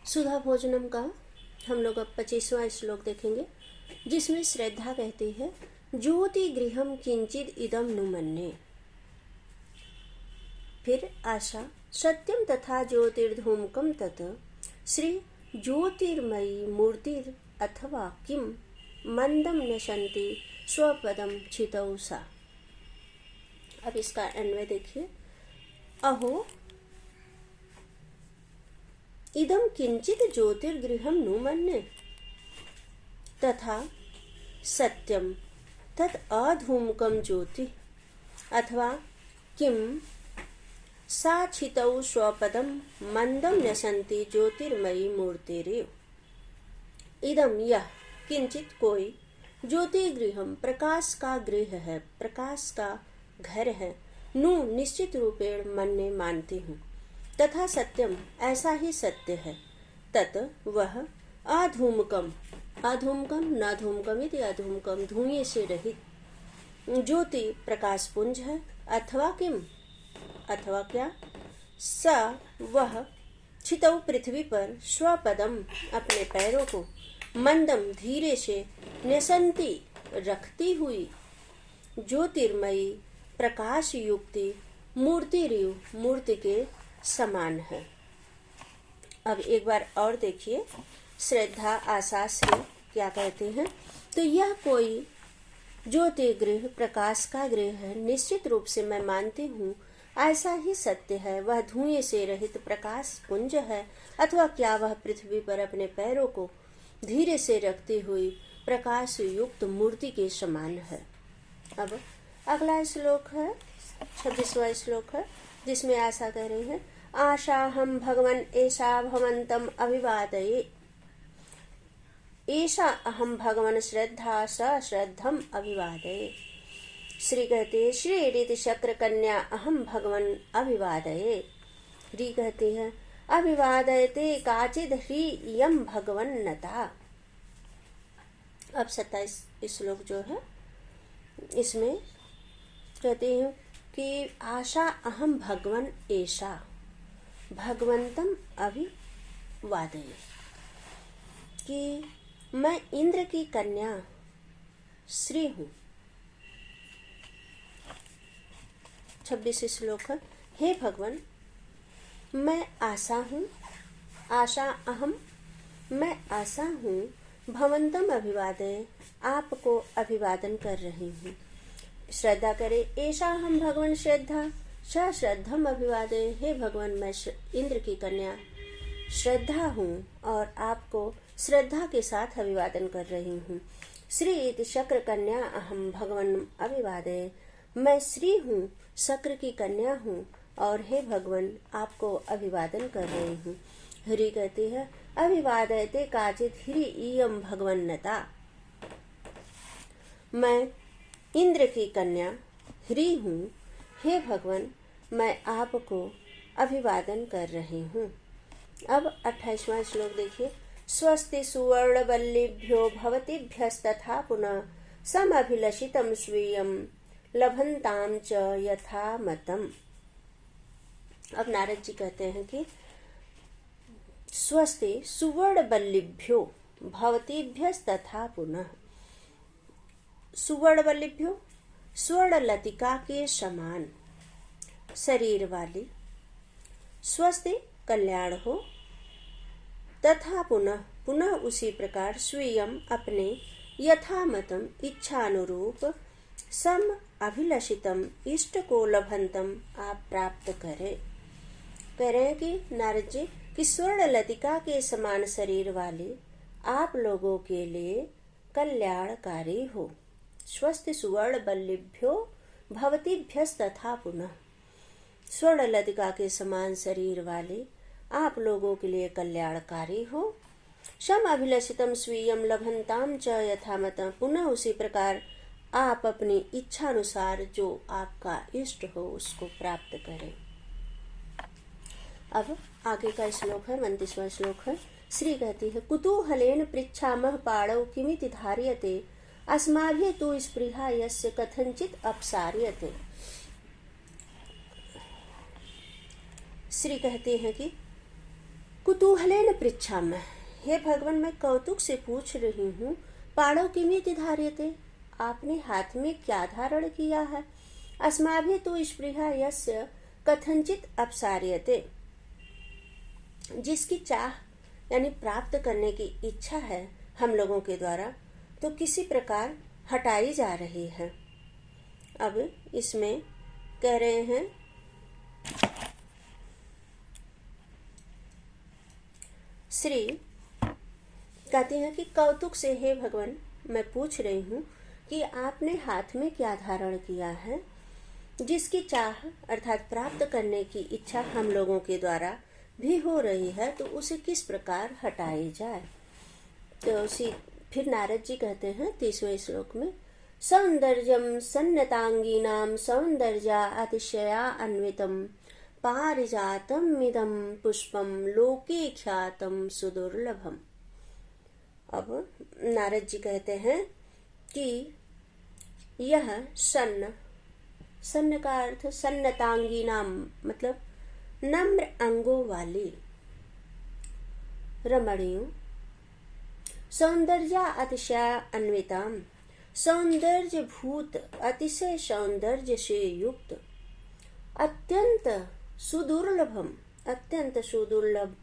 सुधा भोजनम का हम लोग अब 25वां श्लोक देखेंगे, जिसमें श्रद्धा कहती है ज्योति गृहम किंचित इदम नु मन्ये। फिर आशा सत्यम तथा ज्योतिर्धूमकम तत् श्री ज्योतिर्मयी मूर्तिर अथवा किम मंदम नशंति स्वपदम छितौ सा। अब इसका अन्वय देखिए। अहो इदम किंचित ज्योतिर्गृहम नु मन्ये तथा सत्यम तत् अधूमकम ज्योति अथवा किम साचितौ स्वपदम मंदम नशंति ज्योतिर्मयी मूर्तिरेव। इदम यह किंचित कोई ज्योतिर्गृहम प्रकाश का गृह है, प्रकाश का घर है, नु निश्चित रूपेण मन्ने मानती हूँ, तथा सत्यम ऐसा ही सत्य है, तत् वह अधूमकम अधूमकम न धूमकम इति अधूमकम धुएं से रहित ज्योति प्रकाश पुंज है, अथवा किम अथवा क्या स वह छितौ पृथ्वी पर स्वपदम अपने पैरों को मंदम धीरे से नसंती रखती हुई ज्योतिर्मयी प्रकाश युक्ति मूर्तिरिव मूर्ति के समान है। अब एक बार और देखिए श्रद्धा आशा श्री क्या कहते हैं। तो यह कोई ज्योतिर्गृह प्रकाश का गृह है, निश्चित रूप से मैं मानती हूँ ऐसा ही सत्य है, वह धुएं से रहित प्रकाश पुंज है, अथवा क्या वह पृथ्वी पर अपने पैरों को धीरे से रखती हुई प्रकाश युक्त मूर्ति के समान है। अब अगला श्लोक है 26वां श्लोक है, जिसमें आशा कह रही है आशा हम भगवन ऐसा भवन्तम अभिवादये। ऐसा अहम भगवन श्रद्धा स श्रद्धम अभिवादये। श्री कहते श्री रीति शक्र कन्या अहम भगवन अभिवादये। री कहती है अभिवादयते काचिद ह्री यम भगवन नता। अब 27 श्लोक जो है इसमें कहते हैं कि आशा अहम भगवन ऐसा भगवंतम अभिवादये, कि मैं इंद्र की कन्या श्री हूँ। 26 श्लोक है हे भगवान मैं आशा हूँ, आशा अहम मैं आशा हूँ, भवंतम अभिवादये आपको अभिवादन कर रही हूँ। श्रद्धा करे ऐसा हम भगवान श्रद्धा स श्रद्धम अभिवादये। हे भगवान मैं इंद्र की कन्या श्रद्धा हूँ और आपको श्रद्धा के साथ अभिवादन कर रही हूँ। श्री इति शक्र कन्या अहम भगवान अभिवादये। मैं श्री हूँ, शक्र की कन्या हूँ और हे भगवान आपको अभिवादन कर रही हूँ। हरि कहती है अभिवादयते काचित ह्री इयम भगवन्नता। मैं इंद्र की कन्या ह्री हूँ, हे भगवान मैं आपको अभिवादन कर रही हूँ। अब 28वां श्लोक देखिए। स्वस्ति सुवर्ण वल्लीभ्यो भवतीभ्यस्तथा पुनः समभिलषितं स्वीयं लभन्तां च यथा मतम्। अब नारद जी कहते हैं कि स्वस्ति सुवर्ण वल्लीभ्यो भवतीभ्यस्तथा पुनः। सुवर्ण वल्लीभ्यो स्वर्ण लतिका के समान शरीर वाली, स्वस्ति कल्याण हो, तथा पुनः पुनः उसी प्रकार स्वीयम अपने यथामतम इच्छानुरूप सम अभिलषितम इष्ट को लभंतम आप प्राप्त करें। कह रहे हैं कि नारद जी कि स्वर्ण लतिका के समान शरीर वाले आप लोगों के लिए कल्याणकारी हो। स्वस्ति सुवर्ण बल्लिभ्यो भवतीभ्यस्तथा पुनः। स्वर्ण लतिका के समान शरीर वाले आप लोगों के लिए कल्याणकारी हो। सम अभिलषितम स्वीयम लभंताम च यथामतम। पुनः उसी प्रकार आप अपनी इच्छा अनुसार जो आपका इष्ट हो उसको प्राप्त करें। अब आगे का श्लोक है 29वां श्लोक है। श्री कहती है कुतूहलेन पृच्छामः पाणौ किमिति धार्यते अस्माभिः तु स्पृहा यस्य कथंचित अपसार्यते। श्री कहते हैं कि कुतूहलेन पृच्छामः, हे भगवान मैं कौतुक से पूछ रही हूँ, पाणौ किमिति धार्यते, आपने हाथ में क्या धारण किया है। अस्माभिः तु स्पृहा यस्य कथंचित अपसार्यते, जिसकी चाह यानी प्राप्त करने की इच्छा है हम लोगों के द्वारा तो किसी प्रकार हटाई जा रही है। अब इसमें कह रहे हैं श्री कहते हैं कि कौतुक से हे भगवान मैं पूछ रही हूँ कि आपने हाथ में क्या धारण किया है, जिसकी चाह अर्थात प्राप्त करने की इच्छा हम लोगों के द्वारा भी हो रही है तो उसे किस प्रकार हटाई जाए। तो फिर नारद जी कहते हैं 30वें श्लोक में, सौंदर्यम सन्नतांगीनाम सौंदर्या अतिशया अन्वितम पारिजातम इदम पुष्पम लोके ख्यातम सुदुर्लभम। अब नारद जी कहते हैं कि यह सन्न का अर्थ सन्नतांगी नाम मतलब नम्र अंगों वाली रमणियों, सौंदर्या अतिशय अन्विताम सौंदर्य भूत अतिशय सौंदर्य से युक्त अत्यंत सुदुर्लभम अत्यंत सुदुर्लभ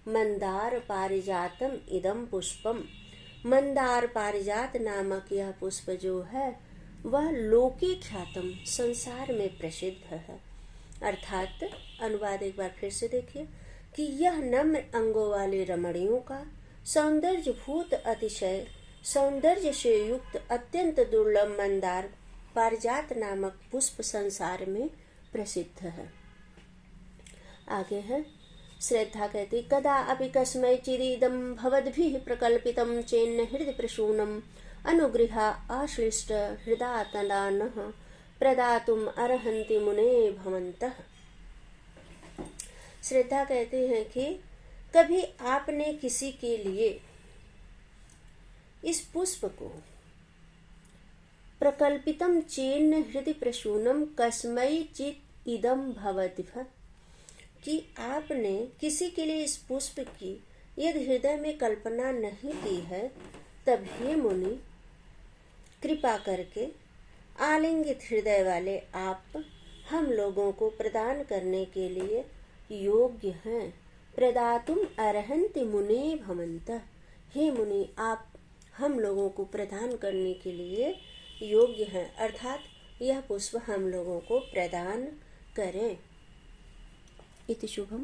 मंदार पारिजातम इदम पुष्पम, मंदार पारिजात नामक यह पुष्प जो है वह लोके ख्यातम संसार में प्रसिद्ध है। अर्थात अनुवाद एक बार फिर से देखिए कि यह नम्र अंगों वाले रमणियों का सौंदर्य भूत अतिशय सौंदर्य से युक्त अत्यंत दुर्लभ मंदार पारिजात नामक पुष्प संसार में प्रसिद्ध है। आगे है श्रद्धा कहती, कदा अपि कस्मै चिदिदं भवद्भिः प्रकल्पितं चेन्न हृदि प्रसूनं अनुगृह आश्लिष्ट हृदातनानः प्रदातुम अर्हन्ति मुने भवन्तः। श्रद्धा कहती हैं कि कभी आपने किसी के लिए इस पुष्प को प्रकल्पितम चेन्न हृदय प्रसूनम कस्मै चित इदम भवद्भिः, कि आपने किसी के लिए इस पुष्प की यदि हृदय में कल्पना नहीं की है तब हे मुनि कृपा करके आलिंगित हृदय वाले आप हम लोगों को प्रदान करने के लिए योग्य हैं। प्रदातुम अर्हन्ति मुने भवन्तः, हे मुनि आप हम लोगों को प्रदान करने के लिए योग्य हैं, अर्थात यह पुष्प हम लोगों को प्रदान करें। इति शुभम।